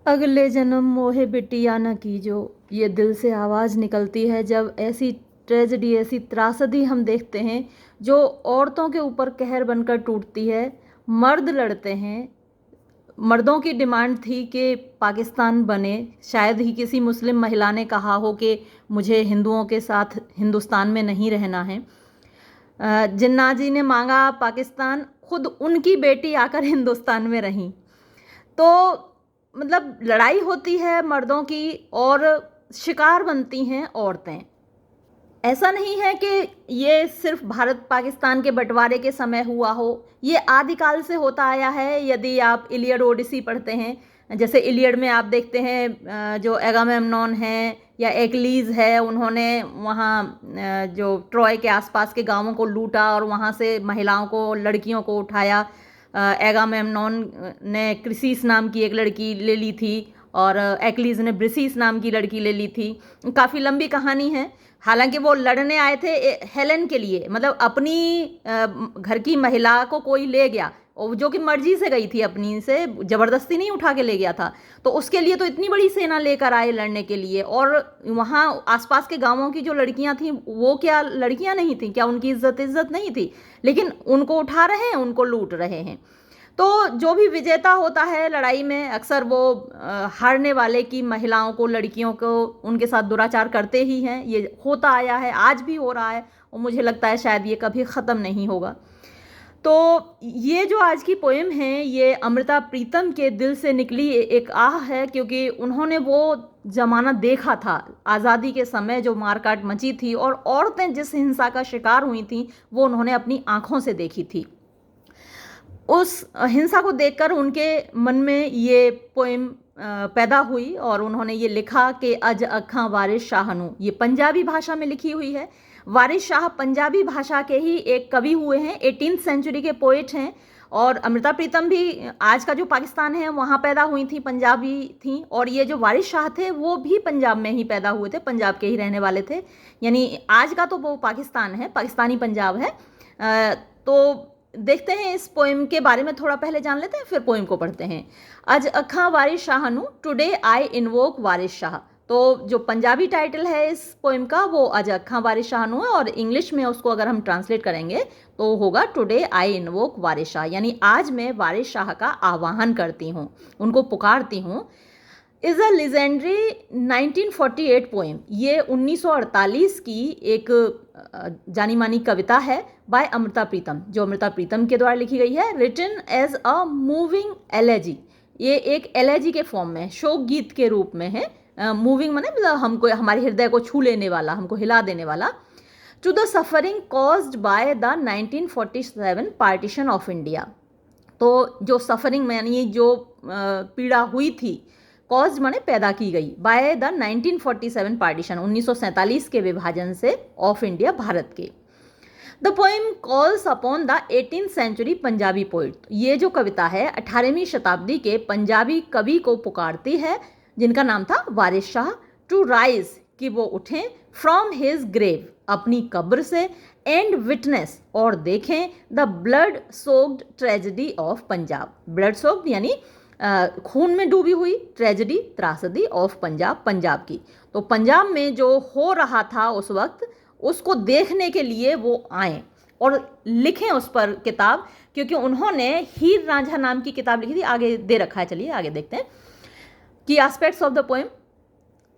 अगले जन्म मोहे बिटिया न कीजो। ये दिल से आवाज़ निकलती है जब ऐसी ट्रेजेडी, ऐसी त्रासदी हम देखते हैं जो औरतों के ऊपर कहर बनकर टूटती है। मर्द लड़ते हैं। मर्दों की डिमांड थी कि पाकिस्तान बने। शायद ही किसी मुस्लिम महिला ने कहा हो कि मुझे हिंदुओं के साथ हिंदुस्तान में नहीं रहना है। जिन्ना जी ने मांगा पाकिस्तान, खुद उनकी बेटी आकर हिंदुस्तान में रहीं। तो मतलब लड़ाई होती है मर्दों की और शिकार बनती हैं औरतें। ऐसा नहीं है कि ये सिर्फ भारत पाकिस्तान के बंटवारे के समय हुआ हो, ये आदिकाल से होता आया है। यदि आप इलियड ओडिसी पढ़ते हैं, जैसे इलियड में आप देखते हैं जो एगामेमनॉन है या एक्लीज है, उन्होंने वहाँ जो ट्रॉय के आसपास के गांवों को लूटा और वहाँ से महिलाओं को, लड़कियों को उठाया। एगामेमनॉन ने क्रिसीस नाम की एक लड़की ले ली थी और एक्लीज ने ब्रिसीस नाम की लड़की ले ली थी। काफ़ी लंबी कहानी है। हालांकि वो लड़ने आए थे हेलेन के लिए, मतलब अपनी घर की महिला को कोई ले गया और जो कि मर्जी से गई थी, अपनी से ज़बरदस्ती नहीं उठा के ले गया था। तो उसके लिए तो इतनी बड़ी सेना लेकर आए लड़ने के लिए। और वहाँ आसपास के गांवों की जो लड़कियां थीं, वो क्या लड़कियां नहीं थीं क्या? उनकी इज्जत नहीं थी? लेकिन उनको उठा रहे हैं, उनको लूट रहे हैं। तो जो भी विजेता होता है लड़ाई में, अक्सर वो हारने वाले की महिलाओं को, लड़कियों को, उनके साथ दुराचार करते ही हैं। ये होता आया है, आज भी हो रहा है और मुझे लगता है शायद ये कभी ख़त्म नहीं होगा। तो ये जो आज की पोएम है, ये अमृता प्रीतम के दिल से निकली एक आह है, क्योंकि उन्होंने वो ज़माना देखा था, आज़ादी के समय जो मारकाट मची थी और औरतें जिस हिंसा का शिकार हुई थी, वो उन्होंने अपनी आँखों से देखी थी। उस हिंसा को देखकर उनके मन में ये पोएम पैदा हुई और उन्होंने ये लिखा कि अज अखां वारिस शाहनू। ये पंजाबी भाषा में लिखी हुई है। वारिस शाह पंजाबी भाषा के ही एक कवि हुए हैं, 18th सेंचुरी के पोएट हैं। और अमृता प्रीतम भी आज का जो पाकिस्तान है वहाँ पैदा हुई थी, पंजाबी थी। और ये जो वारिस शाह थे वो भी पंजाब में ही पैदा हुए थे, पंजाब के ही रहने वाले थे। यानी आज का तो वो पाकिस्तान है, पाकिस्तानी पंजाब है। तो देखते हैं इस पोएम के बारे में, थोड़ा पहले जान लेते हैं फिर पोएम को पढ़ते हैं। अज अखां वारिस शाहनू, टुडे आई इन्वोक वारिस शाह। तो जो पंजाबी टाइटल है इस पोएम का वो अज अखां वारिस शाहनू है, और इंग्लिश में उसको अगर हम ट्रांसलेट करेंगे तो होगा टुडे आई इन्वोक वारिस शाह, यानी आज मैं वारिस शाह का आह्वान करती हूँ, उनको पुकारती हूँ। Is a legendary 1948 poem. ये 1948 की एक जानी मानी कविता है बाय अमृता प्रीतम, जो अमृता प्रीतम के द्वारा लिखी गई है। Written as a moving elegy, ये एक एलेजी के फॉर्म में, शोक गीत के रूप में है। मूविंग माने मतलब हमको, हमारे हृदय को छू लेने वाला, हमको हिला देने वाला। To the suffering caused by the 1947 partition of India. तो जो सफरिंग में यानी जो पीड़ा हुई थी, कॉज माने पैदा की गई, बाय द 1947 पार्टीशन, 1947 के विभाजन से, ऑफ इंडिया, भारत के। The poem calls upon the 18th century Punjabi poet. ये जो कविता है 18वीं शताब्दी के पंजाबी कवि को पुकारती है, जिनका नाम था वारिस शाह। टू राइज, कि वो उठें, फ्रॉम हिज ग्रेव, अपनी कब्र से, एंड विटनेस, और देखें, the blood soaked tragedy of Punjab. Blood soaked यानी खून में डूबी हुई, ट्रेजेडी, त्रासदी, ऑफ पंजाब, पंजाब की। तो पंजाब में जो हो रहा था उस वक्त, उसको देखने के लिए वो आए और लिखें उस पर किताब, क्योंकि उन्होंने हीर रांझा नाम की किताब लिखी थी। आगे दे रखा है, चलिए आगे देखते हैं कि aspects of the poem.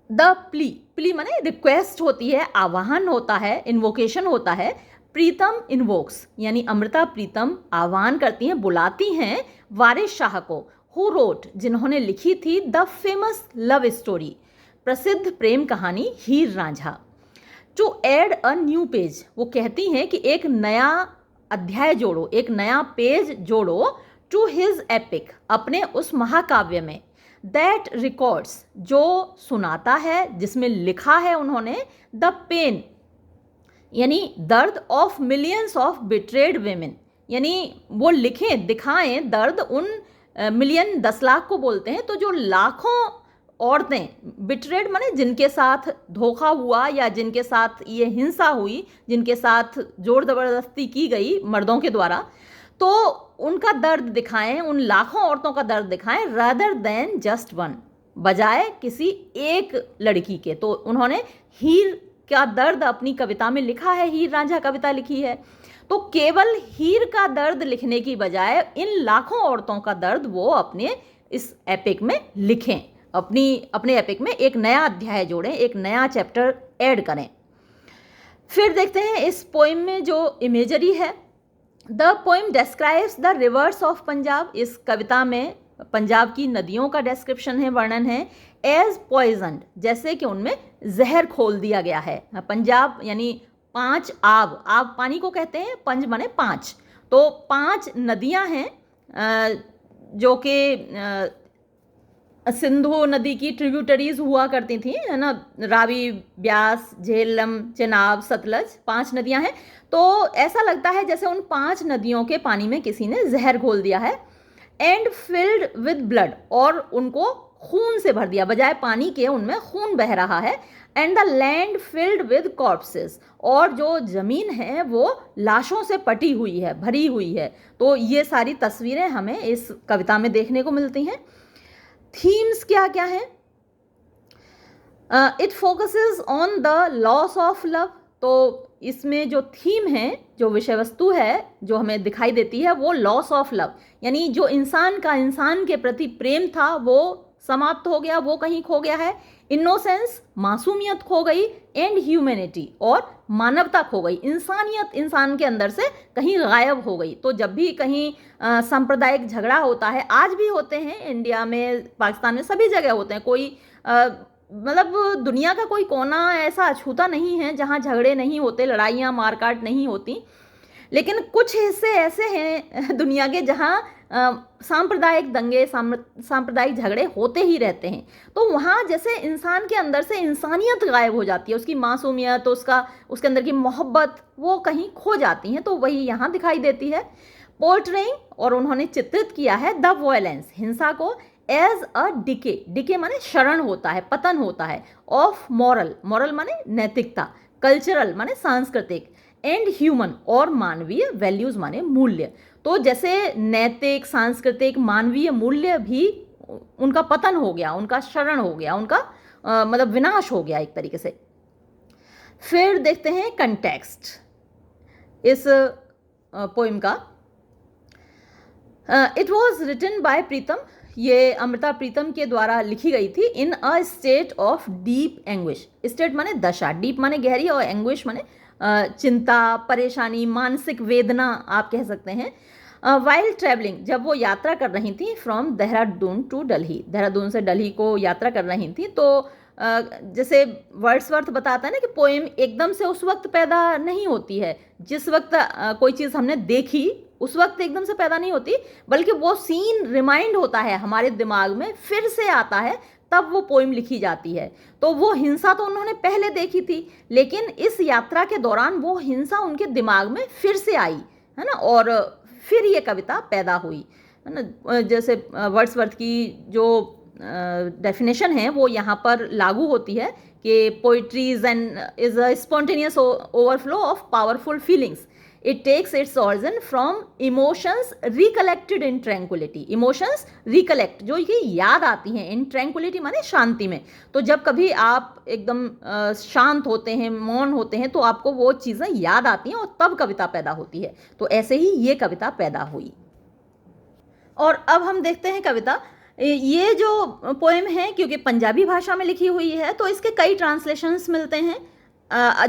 The plea, plea माने रिक्वेस्ट होती है, आह्वान होता है, इन्वोकेशन होता है। प्रीतम इन्वोक्स, यानी अमृता प्रीतम आह्वान करती हैं, बुलाती हैं वारिस शाह को, हु रोट, जिन्होंने लिखी थी द फेमस लव स्टोरी, प्रसिद्ध प्रेम कहानी Heer Ranjha. To add a new page, वो कहती हैं कि एक नया अध्याय जोड़ो, एक नया पेज जोड़ो, टू हिज एपिक, अपने उस महाकाव्य में। दैट रिकॉर्ड्स, जो सुनाता है, जिसमें लिखा है उन्होंने, द पेन, यानी दर्द, of millions of betrayed women, यानी वो लिखें, दिखाएं दर्द उन मिलियन, 10 लाख को बोलते हैं, तो जो लाखों औरतें, बिट्रेड माने जिनके साथ धोखा हुआ या जिनके साथ ये हिंसा हुई, जिनके साथ जोर ज़बरदस्ती की गई मर्दों के द्वारा, तो उनका दर्द दिखाएं, उन लाखों औरतों का दर्द दिखाएं, रादर देन जस्ट वन, बजाय किसी एक लड़की के। तो उन्होंने हीर का दर्द अपनी कविता में लिखा है, हीर रांझा कविता लिखी है। तो केवल हीर का दर्द लिखने की बजाय इन लाखों औरतों का दर्द वो अपने इस एपिक में लिखें, अपने एपिक में एक नया अध्याय जोड़ें, एक नया चैप्टर ऐड करें। फिर देखते हैं इस पोइम में जो इमेजरी है। The poem describes the reverse of Punjab. इस कविता में पंजाब की नदियों का डिस्क्रिप्शन है, वर्णन है। एज पॉइजन्ड, जैसे कि उनमें जहर खोल दिया गया है। पंजाब यानी 5 आब, आब पानी को कहते हैं, पंज माने 5। तो 5 नदियां हैं जो कि सिंधु नदी की ट्रिब्यूटरीज हुआ करती थी, है ना, रावी, ब्यास, झेलम, चेनाब, सतलज, 5 नदियां हैं। तो ऐसा लगता है जैसे उन 5 नदियों के पानी में किसी ने जहर घोल दिया है। एंड फिल्ड विद ब्लड, और उनको खून से भर दिया, बजाय पानी के उनमें खून बह रहा है। And the land filled with corpses, और जो जमीन है वो लाशों से पटी हुई है, भरी हुई है। तो ये सारी तस्वीरें हमें इस कविता में देखने को मिलती हैं। थीम्स क्या क्या हैं? It focuses on the loss of love. तो इसमें जो थीम है, जो विषय वस्तु है जो हमें दिखाई देती है, वो लॉस ऑफ लव, यानी जो इंसान का इंसान के प्रति प्रेम था वो समाप्त हो गया, वो कहीं खो गया है। इनोसेंस, मासूमियत खो गई। एंड ह्यूमैनिटी, और मानवता खो गई, इंसानियत इंसान के अंदर से कहीं गायब हो गई। तो जब भी कहीं सांप्रदायिक झगड़ा होता है, आज भी होते हैं इंडिया में, पाकिस्तान में, सभी जगह होते हैं, कोई मतलब दुनिया का कोई कोना ऐसा अछूता नहीं है जहाँ झगड़े नहीं होते, लड़ाइयाँ मारकाट नहीं होती। लेकिन कुछ हिस्से ऐसे हैं दुनिया के जहाँ सांप्रदायिक दंगे, सांप्रदायिक झगड़े होते ही रहते हैं। तो वहाँ जैसे इंसान के अंदर से इंसानियत गायब हो जाती है, उसकी मासूमियत, उसके अंदर की मोहब्बत, वो कहीं खो जाती हैं। तो वही यहाँ दिखाई देती है। पोर्ट्रेइंग, और उन्होंने चित्रित किया है द वायलेंस, हिंसा को, एज अ डिके, डिके माने क्षरण होता है, पतन होता है, ऑफ मॉरल, मॉरल माने नैतिकता, कल्चरल माने सांस्कृतिक, एंड ह्यूमन, और मानवीय, वैल्यूज माने मूल्य। तो जैसे नैतिक, सांस्कृतिक, मानवीय मूल्य भी उनका पतन हो गया, उनका क्षरण हो गया, उनका मतलब विनाश हो गया एक तरीके से। फिर देखते हैं कंटेक्स्ट इस पोइम का। It was written by Pritam, ये अमृता प्रीतम के द्वारा लिखी गई थी। In a state of deep anguish, state माने दशा, डीप माने गहरी, और एंग्विश माने चिंता, परेशानी, मानसिक वेदना आप कह सकते हैं। वाइल ट्रैवलिंग, जब वो यात्रा कर रही थी, फ्रॉम देहरादून टू दिल्ली, देहरादून से दिल्ली को यात्रा कर रही थी। तो जैसे वर्ड्सवर्थ बताता है ना कि पोएम एकदम से उस वक्त पैदा नहीं होती है, जिस वक्त कोई चीज़ हमने देखी उस वक्त एकदम से पैदा नहीं होती, बल्कि वो सीन रिमाइंड होता है हमारे दिमाग में, फिर से आता है, तब वो पोइम लिखी जाती है। तो वो हिंसा तो उन्होंने पहले देखी थी, लेकिन इस यात्रा के दौरान वो हिंसा उनके दिमाग में फिर से आई, है ना, और फिर ये कविता पैदा हुई, है ना। जैसे वर्ड्सवर्थ की जो डेफिनेशन है वो यहाँ पर लागू होती है कि poetry is a spontaneous overflow of powerful feelings. It takes its origin from emotions recollected in tranquility, emotions recollect, जो ये याद आती हैं, इन ट्रैंक्विलिटी माने शांति में। तो जब कभी आप एकदम शांत होते हैं, मौन होते हैं, तो आपको वो चीज़ें याद आती हैं और तब कविता पैदा होती है। तो ऐसे ही ये कविता पैदा हुई। और अब हम देखते हैं कविता। ये जो पोएम है क्योंकि पंजाबी भाषा में लिखी हुई है, तो इसके कई ट्रांसलेशंस मिलते हैं।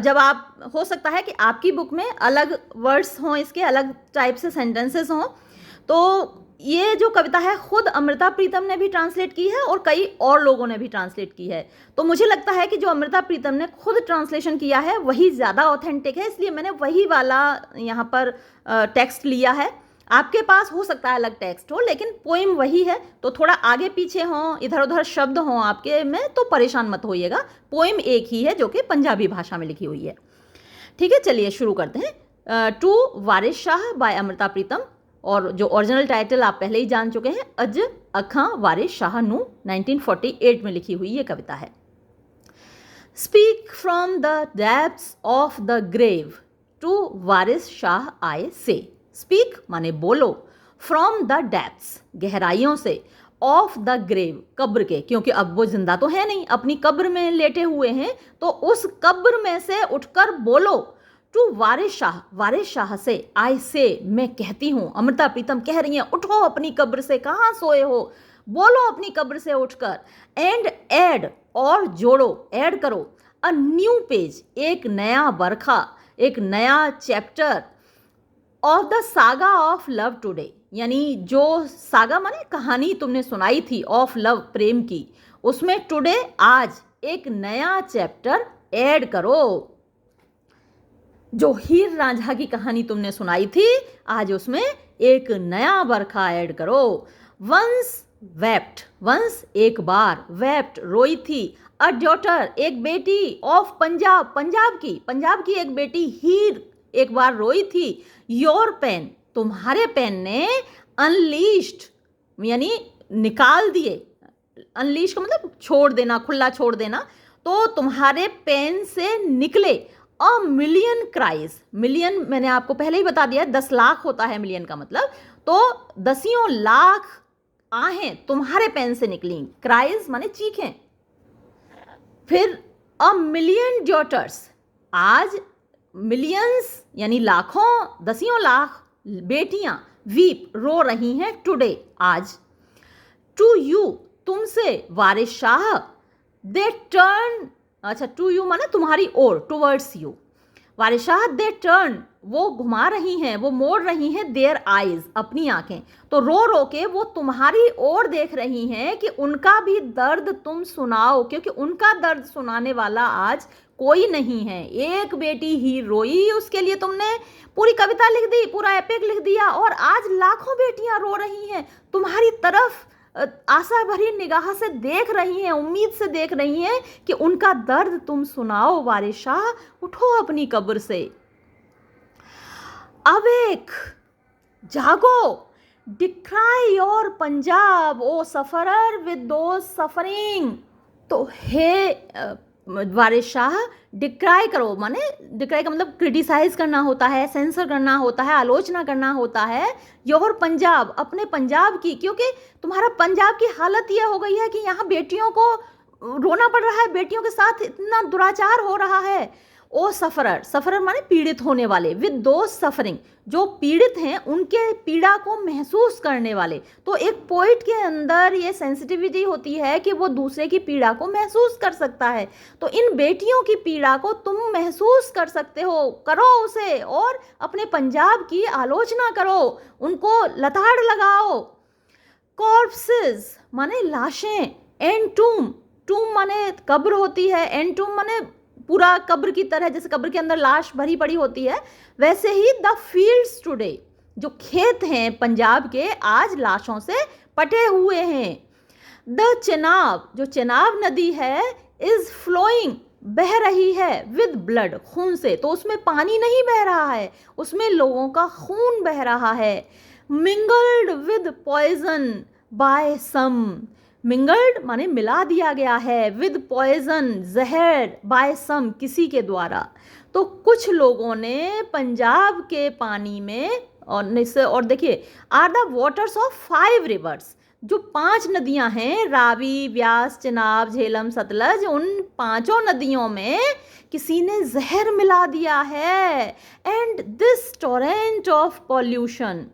जब आप, हो सकता है कि आपकी बुक में अलग वर्ड्स हों, इसके अलग टाइप से सेंटेंसेस हों। तो ये जो कविता है खुद अमृता प्रीतम ने भी ट्रांसलेट की है और कई और लोगों ने भी ट्रांसलेट की है। तो मुझे लगता है कि जो अमृता प्रीतम ने खुद ट्रांसलेशन किया है वही ज़्यादा ऑथेंटिक है, इसलिए मैंने वही वाला यहाँ पर टेक्स्ट लिया है। आपके पास हो सकता है अलग टेक्स्ट हो, लेकिन पोइम वही है। तो थोड़ा आगे पीछे हों, इधर उधर शब्द हों आपके में, तो परेशान मत होइएगा, पोइम एक ही है जो कि पंजाबी भाषा में लिखी हुई है। ठीक है, चलिए शुरू करते हैं। टू वारिस शाह बाय अमृता प्रीतम, और जो ओरिजिनल टाइटल आप पहले ही जान चुके हैं, अज अखां वारिस शाह नू, 1948 में लिखी हुई ये कविता है। Speak from the depths of the grave, to Waris Shah I say. Speak माने बोलो, फ्रॉम द डेप्थ्स, गहराइयों से, ऑफ द ग्रेव, कब्र के, क्योंकि अब वो जिंदा तो है नहीं, अपनी कब्र में लेटे हुए हैं, तो उस कब्र में से उठकर बोलो टू वारिस शाह से, आई से, मैं कहती हूँ, अमृता प्रीतम कह रही हैं, उठो अपनी कब्र से, कहाँ सोए हो, बोलो अपनी कब्र से उठकर, एंड ऐड, और जोड़ो, ऐड करो, अ न्यू पेज, एक नया बरखा, एक नया chapter, of the saga of love today, यानी जो सागा माने कहानी तुमने सुनाई थी ऑफ लव, प्रेम की, उसमें टुडे, आज, एक नया चैप्टर ऐड करो। जो हीर रांझा की कहानी तुमने सुनाई थी, आज उसमें एक नया बरखा ऐड करो। वंस वेप्ट, वंस एक बार, वेप्ट रोई थी, अ डॉटर एक बेटी, ऑफ पंजाब, पंजाब की एक बेटी हीर एक बार रोई थी, योर पेन, तुम्हारे पेन ने, अनलीश्ड यानी निकाल दिए, अनलीश का मतलब छोड़ देना, खुला छोड़ देना, तो तुम्हारे पेन से निकले, अ मिलियन क्राइज, मिलियन मैंने आपको पहले ही बता दिया 10 लाख होता है मिलियन का मतलब, तो 10 लाख आहें तुम्हारे पेन से निकली, क्राइज माने चीखें। फिर अ मिलियन डॉटर्स, आज मिलियंस यानी लाखों, 10 लाख बेटियां, वीप रो रही हैं, टुडे आज, टू यू तुमसे, वारिस शाह, दे टर्न, अच्छा टू यू माने तुम्हारी ओर, towards you, Waris Shah, they turn, वो घुमा रही हैं, वो मोड़ रही हैं, देयर आइज, अपनी आंखें, तो रो रो के वो तुम्हारी ओर देख रही हैं कि उनका भी दर्द तुम सुनाओ, क्योंकि उनका दर्द सुनाने वाला आज कोई नहीं है। एक बेटी ही रोई, उसके लिए तुमने पूरी कविता लिख दी, पूरा एपिक लिख दिया, और आज लाखों बेटियां रो रही हैं, तुम्हारी तरफ आशा भरी निगाह से देख रही हैं, उम्मीद से देख रही हैं कि उनका दर्द तुम सुनाओ, वारिस शाह, उठो अपनी कब्र से। अवेक, जागो, decry your Punjab, O sufferer with those suffering, तो हे वारिस शाह, डिक्राई करो, माने डिक्राई का मतलब क्रिटिसाइज करना होता है, सेंसर करना होता है, आलोचना करना होता है, योर पंजाब, अपने पंजाब की, क्योंकि तुम्हारा पंजाब की हालत यह हो गई है कि यहाँ बेटियों को रोना पड़ रहा है, बेटियों के साथ इतना दुराचार हो रहा है। ओ सफरर, सफरर माने पीड़ित होने वाले, विद दो सफरिंग, जो पीड़ित हैं उनके पीड़ा को महसूस करने वाले, तो एक पोइट के अंदर ये सेंसिटिविटी होती है कि वो दूसरे की पीड़ा को महसूस कर सकता है, तो इन बेटियों की पीड़ा को तुम महसूस कर सकते हो, करो उसे, और अपने पंजाब की आलोचना करो, उनको लताड़ लगाओ। कॉर्प्सेस माने लाशें, एंटूम, टूम माने कब्र होती है, एंटूम माने पूरा कब्र की तरह, जैसे कब्र के अंदर लाश भरी पड़ी होती है, वैसे ही द फील्ड्स टुडे, जो खेत हैं पंजाब के, आज लाशों से पटे हुए हैं। द चेनाब, जो चेनाब नदी है, इज फ्लोइंग, बह रही है, विद ब्लड, खून से, तो उसमें पानी नहीं बह रहा है, उसमें लोगों का खून बह रहा है। Mingled with poison by some, mingled माने मिला दिया गया है, विद पॉइजन, जहर, बाय सम, किसी के द्वारा, तो कुछ लोगों ने पंजाब के पानी में, और देखिए, are the waters of 5 rivers, जो 5 नदियां हैं, रावी, व्यास, चिनाब, झेलम, सतलज, उन 5 नदियों में किसी ने जहर मिला दिया है। And this Torrent of pollution,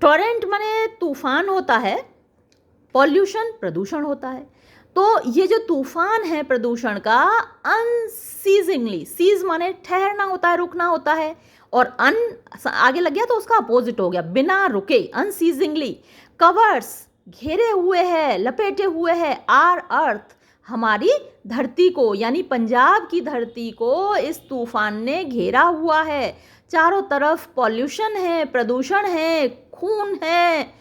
Torrent माने तूफान होता है, पॉल्यूशन प्रदूषण होता है, तो ये जो तूफान है प्रदूषण का, अनसीजिंगली, सीज माने ठहरना होता है, रुकना होता है, और अन आगे लग गया तो उसका अपोजिट हो गया, बिना रुके, अनसीजिंगली, कवर्स घेरे हुए है, लपेटे हुए है, आर अर्थ, हमारी धरती को, यानी पंजाब की धरती को इस तूफान ने घेरा हुआ है, चारों तरफ पॉल्यूशन है, प्रदूषण है, खून है,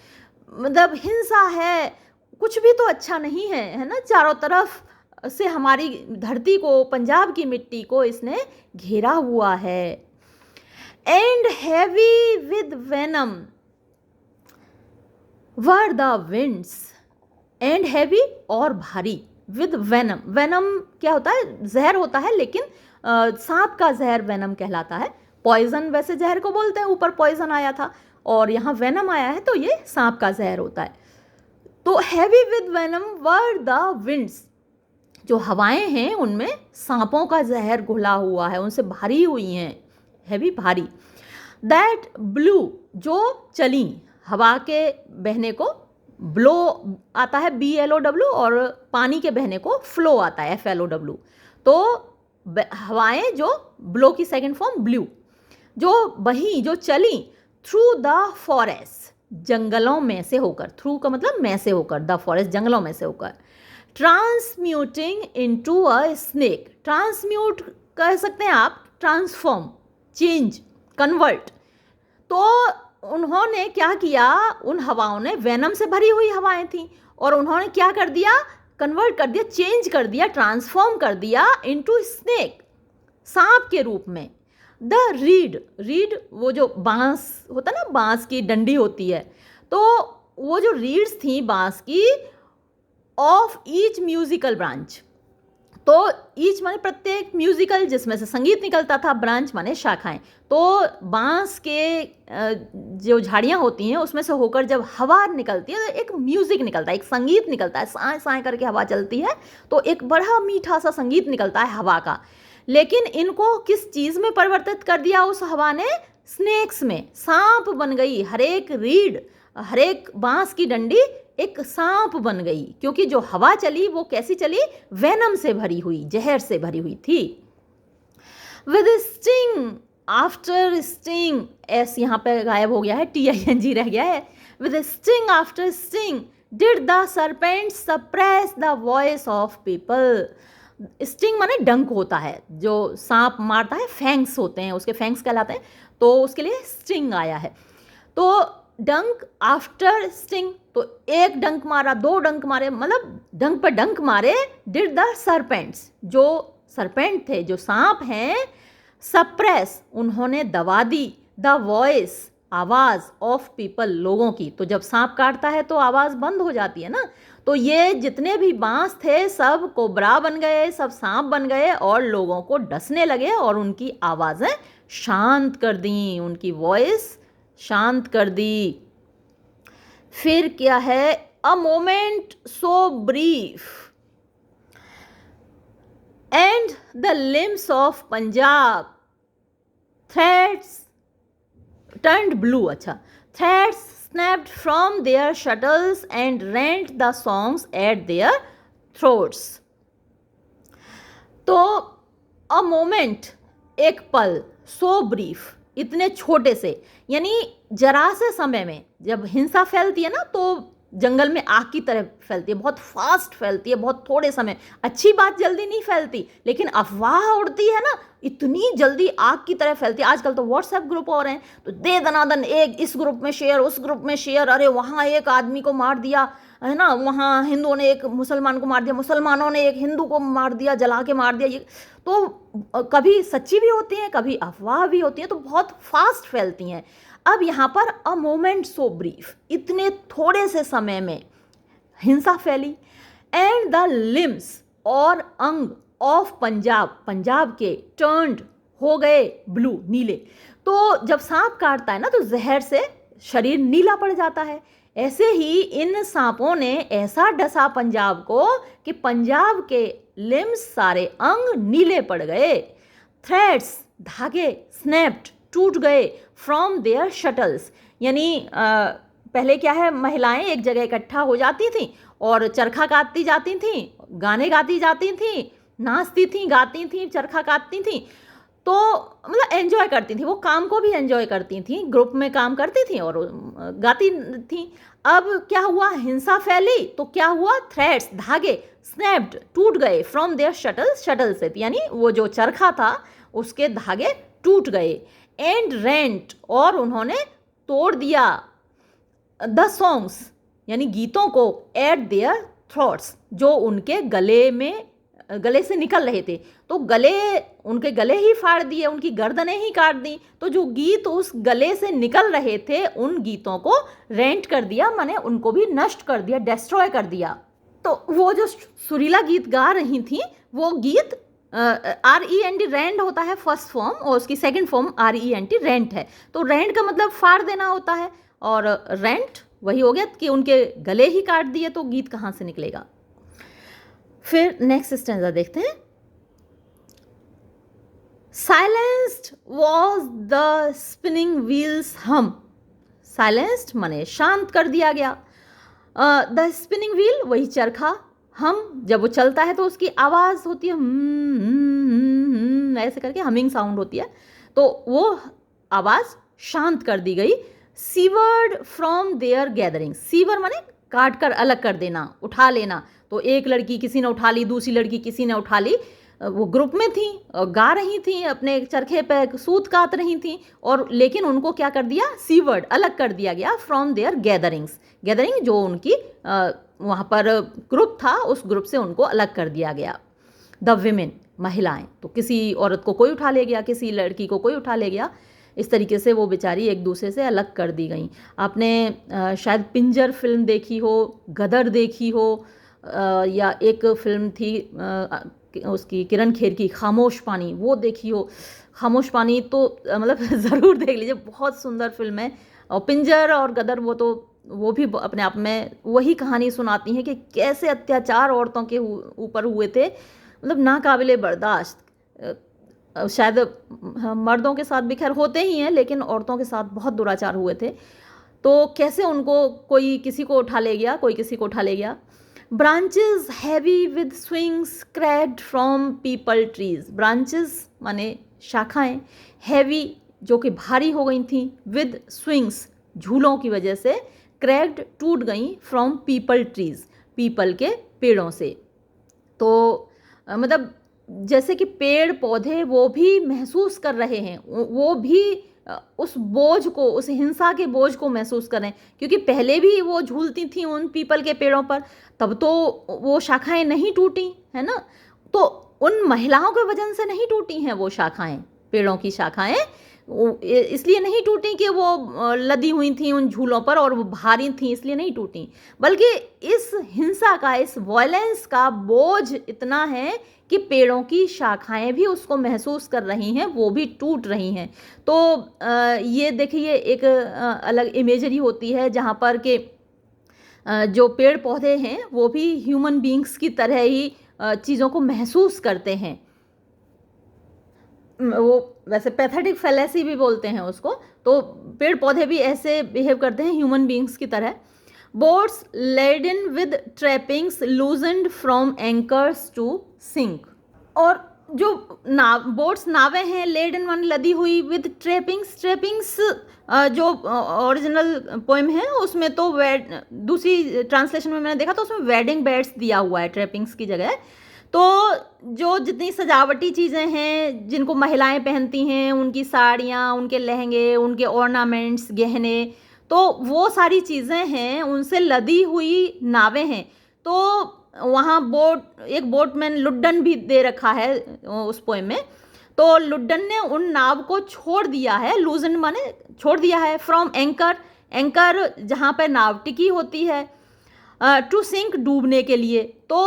मतलब हिंसा है, कुछ भी तो अच्छा नहीं है, है ना, चारों तरफ से हमारी धरती को, पंजाब की मिट्टी को इसने घेरा हुआ है। And heavy with venom were the winds, and heavy और भारी, विद वेनम, वेनम क्या होता है, जहर होता है, लेकिन सांप का जहर वेनम कहलाता है, पॉइजन वैसे जहर को बोलते हैं, ऊपर पॉइजन आया था और यहाँ वेनम आया है, तो ये सांप का जहर होता है। तो heavy with venom were the winds, जो हवाएं हैं उनमें सांपों का जहर घुला हुआ है, उनसे भारी हुई हैं, हैवी भारी। दैट ब्लू, जो चली, हवा के बहने को ब्लो आता है BLOW, और पानी के बहने को फ्लो आता है FLOW। तो हवाएं जो ब्लो की सेकंड फॉर्म ब्लू, जो बही, जो चली थ्रू द फॉरेस्ट, जंगलों में से होकर, थ्रू का मतलब में से होकर, द फॉरेस्ट जंगलों में से होकर, transmuting into a snake, transmute कह सकते हैं आप, ट्रांसफॉर्म, चेंज, कन्वर्ट। तो उन्होंने क्या किया, उन हवाओं ने, वेनम से भरी हुई हवाएं थी, और उन्होंने क्या कर दिया, कन्वर्ट कर दिया, चेंज कर दिया, ट्रांसफॉर्म कर दिया इनटू स्नेक, सांप के रूप में। द रीड, रीड वो जो बांस होता ना, बांस की डंडी होती है, तो वो जो रीड्स थी बांस की, ऑफ ईच म्यूजिकल ब्रांच, तो ईच माने प्रत्येक, म्यूजिकल जिसमें से संगीत निकलता था, ब्रांच माने शाखाएं। तो बांस के जो झाड़ियाँ होती हैं उसमें से होकर जब हवा निकलती है तो एक म्यूजिक निकलता है, एक संगीत निकलता है, साए साए करके हवा चलती है, तो एक बड़ा मीठा सा संगीत निकलता है हवा का। लेकिन इनको किस चीज़ में परिवर्तित कर दिया उस हवा ने, स्नेक्स में, सांप बन गई। हर एक रीड, हर एक बांस की डंडी एक सांप बन गई, क्योंकि जो हवा चली वो कैसी चली, वेनम से भरी हुई, जहर से भरी हुई थी। With sting after sting, S यहाँ पे गायब हो गया है, TING रह गया है। With sting after sting did the serpent suppress the voice of people. Sting माने डंक होता है, जो सांप मारता है, फैंग्स होते हैं उसके, फैंग्स कहलाते हैं, तो उसके लिए स्टिंग आया है। तो डंक आफ्टर स्टिंग, तो एक डंक मारा, दो डंक मारे, मतलब डंक पर डंक मारे। डिड द सर्पेंट्स, जो सर्पेंट थे, जो सांप हैं, सप्रेस, उन्होंने दबा दी, द वॉइस, आवाज़, ऑफ पीपल, लोगों की। तो जब सांप काटता है तो आवाज़ बंद हो जाती है ना, तो ये जितने भी बांस थे सब कोबरा बन गए, सब सांप बन गए, और लोगों को डसने लगे, और उनकी आवाज़ें शांत कर दी, उनकी वॉइस शांत कर दी। फिर क्या है, a moment so brief and the limbs of Punjab threads turned blue, अच्छा, threads snapped from their shuttles and rent the songs at their throats. तो अ मोमेंट, एक पल, सो ब्रीफ, इतने छोटे से, यानी जरा से समय में जब हिंसा फैलती है ना, तो जंगल में आग की तरह फैलती है, बहुत फास्ट फैलती है, बहुत थोड़े समय। अच्छी बात जल्दी नहीं फैलती, लेकिन अफवाह उड़ती है ना, इतनी जल्दी आग की तरह फैलती है। आजकल तो व्हाट्सएप ग्रुप हो रहे हैं, तो दे दनादन एक इस ग्रुप में शेयर, उस ग्रुप में शेयर, अरे वहाँ एक आदमी को मार दिया है ना, वहाँ हिंदुओं ने एक मुसलमान को मार दिया, मुसलमानों ने एक हिंदू को मार दिया, जला के मार दिया। ये तो कभी सच्ची भी होती हैं, कभी अफवाह भी होती हैं, तो बहुत फास्ट फैलती हैं। अब यहाँ पर अ मोमेंट सो ब्रीफ, इतने थोड़े से समय में हिंसा फैली। एंड द लिम्स, और अंग, ऑफ पंजाब, पंजाब के, टर्न्ड, हो गए ब्लू, नीले। तो जब सांप काटता है ना तो जहर से शरीर नीला पड़ जाता है। ऐसे ही इन सांपों ने ऐसा डसा पंजाब को कि पंजाब के लिम्स, सारे अंग नीले पड़ गए। थ्रेड्स, धागे, स्नैप्ड, टूट गए, फ्रॉम देयर शटल्स, यानी पहले क्या है, महिलाएं एक जगह इकट्ठा हो जाती थी और चरखा काटती जाती थी, गाने गाती जाती थी, नाचती थी, गाती थी, चरखा काटती थी, तो मतलब एंजॉय करती थी, वो काम को भी एंजॉय करती थी, ग्रुप में काम करती थी और गाती थी। अब क्या हुआ, हिंसा फैली तो क्या हुआ, थ्रेड्स, धागे, स्नैप्ड, टूट गए, फ्रॉम देयर शटल्स, शटल से यानी वो जो चरखा था उसके धागे टूट गए। एंड रेंट, और उन्होंने तोड़ दिया, द सॉन्ग्स, यानी गीतों को, एट देयर थ्रोट्स, जो उनके गले में, गले से निकल रहे थे, तो गले, उनके गले ही फाड़ दिए, उनकी गर्दनें ही काट दी। तो जो गीत उस गले से निकल रहे थे उन गीतों को रेंट कर दिया, माने उनको भी नष्ट कर दिया, डिस्ट्रॉय कर दिया। तो वो जो सुरीला गीत गा रही थी वो गीत RENT, रेंट होता है फर्स्ट फॉर्म, और उसकी सेकंड फॉर्म RENT, रेंट है। तो रेंट का मतलब फाड़ देना होता है, और रेंट वही हो गया कि उनके गले ही काट दिए, तो गीत कहाँ से निकलेगा। फिर नेक्स्ट स्टैंजा देखते हैं। Silenced was the spinning wheels हम, साइलेंस्ड माने शांत कर दिया गया, द स्पिनिंग व्हील वही चरखा, हम जब वो चलता है तो उसकी आवाज़ होती है ऐसे करके हमिंग साउंड होती है, तो वो आवाज़ शांत कर दी गई। Severed from their gathering, sever माने काट कर अलग कर देना, उठा लेना, तो एक लड़की किसी ने उठा ली, दूसरी लड़की किसी ने उठा ली, वो ग्रुप में थी, गा रही थी, अपने चरखे पे सूत काट रही थी, और लेकिन उनको क्या कर दिया, सीवर्ड अलग कर दिया गया फ्रॉम देयर गैदरिंग्स, गैदरिंग जो उनकी वहाँ पर ग्रुप था उस ग्रुप से उनको अलग कर दिया गया। द विमेन महिलाएं, तो किसी औरत को कोई उठा ले गया, किसी लड़की को कोई उठा ले गया, इस तरीके से वो बेचारी एक दूसरे से अलग कर दी गई। आपने शायद पिंजर फिल्म देखी हो, गदर देखी हो, या एक फिल्म थी उसकी किरण खेर की खामोश पानी, वो देखी हो। खामोश पानी तो मतलब ज़रूर देख लीजिए, बहुत सुंदर फिल्म है। और पिंजर और गदर वो भी अपने आप में वही कहानी सुनाती हैं कि कैसे अत्याचार औरतों के ऊपर हुए थे, मतलब नाकाबिले बर्दाश्त। शायद मर्दों के साथ भी खैर होते ही हैं, लेकिन औरतों के साथ बहुत दुराचार हुए थे। तो कैसे उनको कोई किसी को उठा ले गया, कोई किसी को उठा ले गया। Branches heavy with swings cracked from people trees, branches माने शाखाएं, हैवी जो कि भारी हो गई थी, विद स्विंग्स झूलों की वजह से, क्रैक्ड टूट गई, फ्रॉम पीपल ट्रीज पीपल के पेड़ों से। तो मतलब जैसे कि पेड़ पौधे वो भी महसूस कर रहे हैं, वो भी उस बोझ को, उस हिंसा के बोझ को महसूस कर रहे हैं, क्योंकि पहले भी वो झूलती थी उन पीपल के पेड़ों पर, तब तो वो शाखाएं नहीं टूटी है ना, तो उन महिलाओं के वजन से नहीं टूटी हैं वो शाखाएं, पेड़ों की शाखाएं इसलिए नहीं टूटी कि वो लदी हुई थी उन झूलों पर और वो भारी थी इसलिए नहीं टूटी, बल्कि इस हिंसा का, इस वॉयलेंस का बोझ इतना है कि पेड़ों की शाखाएं भी उसको महसूस कर रही हैं, वो भी टूट रही हैं। तो ये देखिए एक अलग इमेजरी होती है जहाँ पर कि जो पेड़ पौधे हैं वो भी ह्यूमन बीइंग्स की तरह ही चीज़ों को महसूस करते हैं। वो वैसे पैथेटिक फैलेसी भी बोलते हैं उसको, तो पेड़ पौधे भी ऐसे बिहेव करते हैं ह्यूमन बीइंग्स की तरह। Boats laden with trappings loosened from anchors to sink, और जो बोट्स नावें हैं, लेडन वन लदी हुई, विद ट्रैपिंग्स, ट्रैपिंग्स जो ओरिजिनल पोएम है उसमें तो दूसरी ट्रांसलेशन में मैंने देखा तो उसमें वेडिंग बेड्स दिया हुआ है ट्रैपिंग्स की जगह। तो जो जितनी सजावटी चीज़ें हैं जिनको महिलाएं पहनती हैं, उनकी साड़ियाँ, उनके लहंगे, उनके ऑर्नामेंट्स, गहने, तो वो सारी चीज़ें हैं, उनसे लदी हुई नावें हैं। तो वहाँ एक बोटमैन लुड्डन भी दे रखा है उस पोएम में, तो लुड्डन ने उन नाव को छोड़ दिया है, लूजन माने छोड़ दिया है, फ्रॉम एंकर, एंकर जहाँ पर नाव टिकी होती है, टू सिंक डूबने के लिए। तो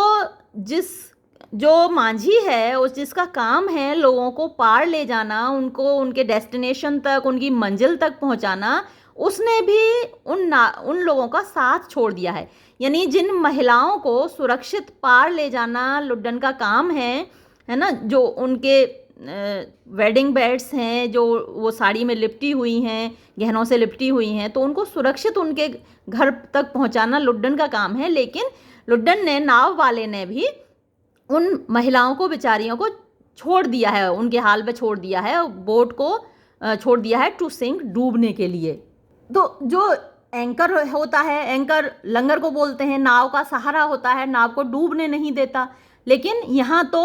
जो मांझी है उस जिसका काम है लोगों को पार ले जाना, उनको उनके डेस्टिनेशन तक, उनकी मंजिल तक पहुंचाना, उसने भी उन लोगों का साथ छोड़ दिया है। यानी जिन महिलाओं को सुरक्षित पार ले जाना लुड्डन का काम है ना, जो उनके वेडिंग बेड्स हैं, जो वो साड़ी में लिपटी हुई हैं, गहनों से लिपटी हुई हैं, तो उनको सुरक्षित उनके घर तक पहुंचाना लुड्डन का काम है। लेकिन लुड्डन ने, नाव वाले ने भी उन महिलाओं को, बेचारियों को छोड़ दिया है, उनके हाल पे छोड़ दिया है, बोट को छोड़ दिया है टू सिंक, डूबने के लिए। तो जो एंकर होता है, एंकर लंगर को बोलते हैं, नाव का सहारा होता है, नाव को डूबने नहीं देता, लेकिन यहाँ तो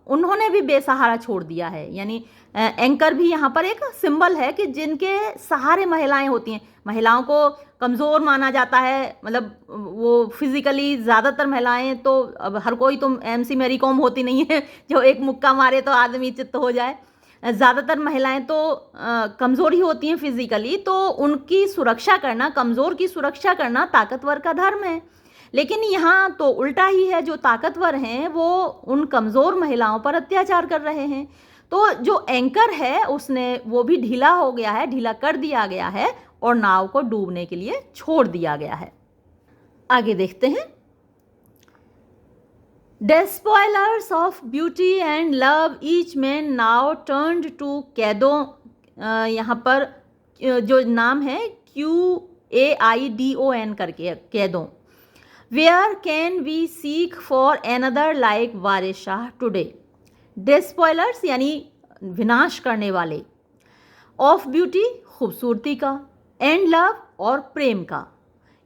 उन्होंने भी बेसहारा छोड़ दिया है। यानी एंकर भी यहाँ पर एक सिंबल है कि जिनके सहारे महिलाएं होती हैं। महिलाओं को कमज़ोर माना जाता है, मतलब वो फिज़िकली ज़्यादातर महिलाएं, तो अब हर कोई तो MC मैरी कॉम होती नहीं है जो एक मुक्का मारे तो आदमी चित्त हो जाए। ज़्यादातर महिलाएं तो कमज़ोर ही होती हैं फिज़िकली, तो उनकी सुरक्षा करना, कमज़ोर की सुरक्षा करना ताकतवर का धर्म है। लेकिन यहाँ तो उल्टा ही है, जो ताकतवर हैं वो उन कमज़ोर महिलाओं पर अत्याचार कर रहे हैं। तो जो एंकर है उसने, वो भी ढीला हो गया है, ढीला कर दिया गया है, और नाव को डूबने के लिए छोड़ दिया गया है। आगे देखते हैं। Despoilers of beauty and love, each man now turned to कैदों, यहाँ पर जो नाम है QAIDON करके कैदों। Where can we seek for another like Waris Shah today? Despoilers यानी विनाश करने वाले, ऑफ ब्यूटी खूबसूरती का, एंड लव और प्रेम का,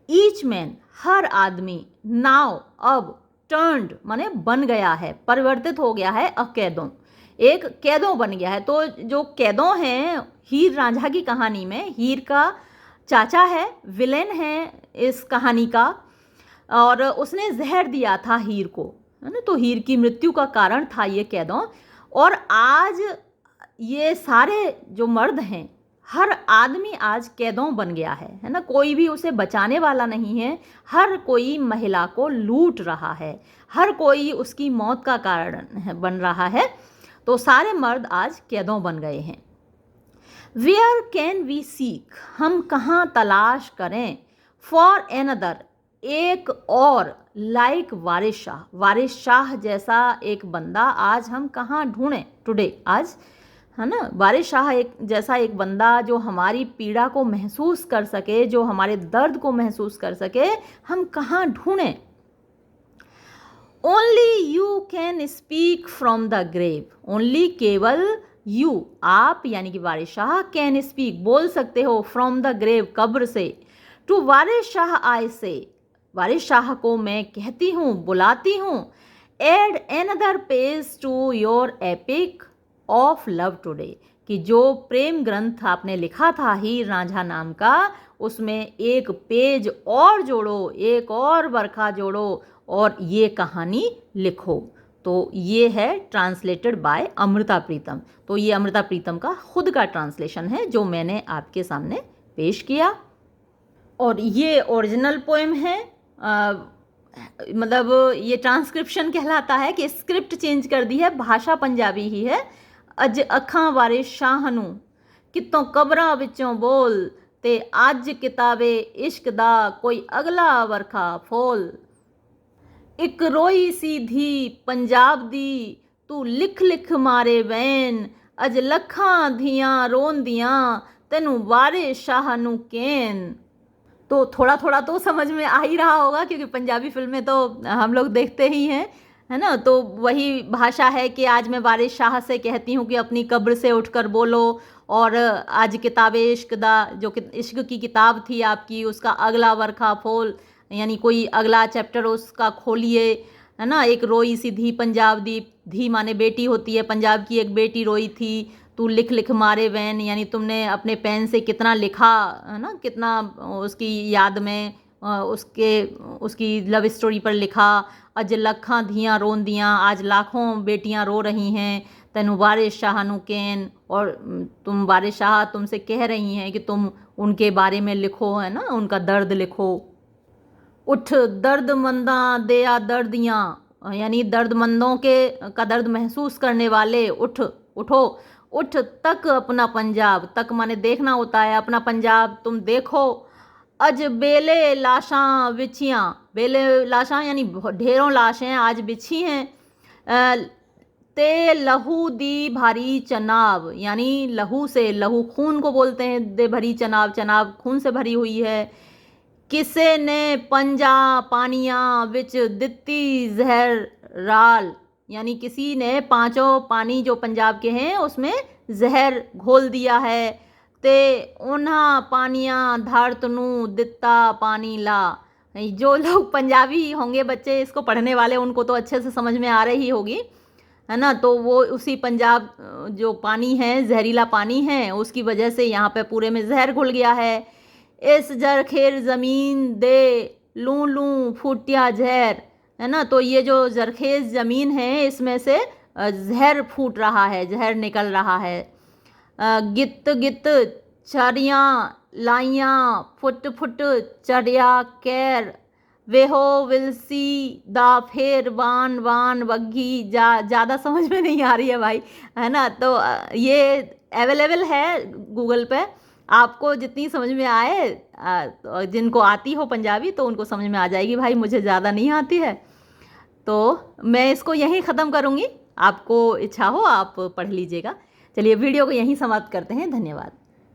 ईच मैन हर आदमी, नाउ अब, टर्न्ड माने बन गया है, परिवर्तित हो गया है, अ कैदों एक कैदों बन गया है। तो जो कैदों हैं हीर रांझा की कहानी में, हीर का चाचा है, विलेन है इस कहानी का, और उसने जहर दिया था हीर को, है ना, तो हीर की मृत्यु का कारण था ये कैदों। और आज ये सारे जो मर्द हैं, हर आदमी आज कैदों बन गया है ना, कोई भी उसे बचाने वाला नहीं है, हर कोई महिला को लूट रहा है, हर कोई उसकी मौत का कारण बन रहा है, तो सारे मर्द आज कैदों बन गए हैं। वेयर कैन वी सीक, हम कहाँ तलाश करें, फॉर एनदर, एक और, लाइक वारिस शाह जैसा एक बंदा आज हम कहाँ ढूंढें, टुडे आज, है ना, वारिस शाह एक जैसा एक बंदा जो हमारी पीड़ा को महसूस कर सके, जो हमारे दर्द को महसूस कर सके, हम कहाँ ढूंढें। Only you can speak from the grave, only केवल यू आप यानी कि वारिस शाह, कैन स्पीक बोल सकते हो, फ्रॉम द ग्रेव कब्र से, टू वारिस शाह आई से, वारिस शाह को मैं कहती हूँ, बुलाती हूँ, add another page to your epic of love today, कि जो प्रेम ग्रंथ आपने लिखा था हीर रांझा नाम का, उसमें एक पेज और जोड़ो, एक और बरखा जोड़ो और ये कहानी लिखो। तो ये है ट्रांसलेटेड बाय अमृता प्रीतम। तो ये अमृता प्रीतम का खुद का ट्रांसलेशन है जो मैंने आपके सामने पेश किया। और ये ओरिजिनल पोएम है, मतलब ये ट्रांसक्रिप्शन कहलाता है कि स्क्रिप्ट चेंज कर दी है, भाषा पंजाबी ही है। अज अखां वारिस शाह नूं कितों कबरां विचों बोल, ते अज किताबे इश्क दा कोई अगला वरखा फोल, एक रोई सी धी पंजाब दी तू लिख लिख मारे वैन, अज लखां धियां रोंदियां तेनू वारिस शाह नूं कैन। तो थोड़ा थोड़ा तो समझ में आ ही रहा होगा क्योंकि पंजाबी फिल्में तो हम लोग देखते ही हैं, है ना। तो वही भाषा है कि आज मैं वारिस शाह से कहती हूँ कि अपनी कब्र से उठकर बोलो, और आज किताबे इश्क दा, जो इश्क की किताब थी आपकी, उसका अगला वर्खा फोल, यानी कोई अगला चैप्टर उसका खोलिए, है ना। एक रोई सी धी पंजाब दी, धी माने बेटी होती है, पंजाब की एक बेटी रोई थी, तू लिख लिख मारे वैन, यानी तुमने अपने पेन से कितना लिखा, है ना, कितना उसकी याद में उसकी लव स्टोरी पर लिखा। अज लखां धियां रोंदियां, आज लाखों बेटियां रो रही हैं, तैनू वारिस शाह नू कैन, और तुम वारिस शाह तुमसे कह रही हैं कि तुम उनके बारे में लिखो, है ना, उनका दर्द लिखो। उठ दर्दमंदा दया दर्दियाँ, यानी दर्दमंदों के का दर्द महसूस करने वाले, उठ उठो, उठ तक अपना पंजाब, तक माने देखना होता है, अपना पंजाब तुम देखो। अज बेले लाशां बिछियाँ, बेले लाशां यानी ढेरों लाशें आज बिछी हैं। ते लहू दी भारी चनाब, यानी लहू से, लहू खून को बोलते हैं, दे भरी चनाब, चनाब खून से भरी हुई है। किसे ने पंजा पानियाँ विच दित्ती जहर राल, यानी किसी ने पांचों पानी जो पंजाब के हैं उसमें जहर घोल दिया है। ते उन्हा पानियाँ धारत नू दित्ता पानी ला, जो लोग पंजाबी होंगे बच्चे इसको पढ़ने वाले, उनको तो अच्छे से समझ में आ रही होगी, है ना। तो वो उसी पंजाब जो पानी है, जहरीला पानी है, उसकी वजह से यहाँ पे पूरे में जहर घुल गया है। इस जरखेर ज़मीन दे लूँ लूँ फूटिया जहर, है ना। तो ये जो जरखेज ज़मीन है इसमें से जहर फूट रहा है, जहर निकल रहा है। गित गित चरियाँ लाइयाँ फुट फुट चढ़िया कैर, वेहो विलसी दा फेर वान वान वग्गी, ज़्यादा समझ में नहीं आ रही है भाई, है ना। तो ये अवेलेबल है गूगल पे, आपको जितनी समझ में आए, जिनको आती हो पंजाबी तो उनको समझ में आ जाएगी, भाई मुझे ज़्यादा नहीं आती है। तो मैं इसको यहीं ख़त्म करूँगी, आपको इच्छा हो आप पढ़ लीजिएगा। चलिए वीडियो को यहीं समाप्त करते हैं, धन्यवाद।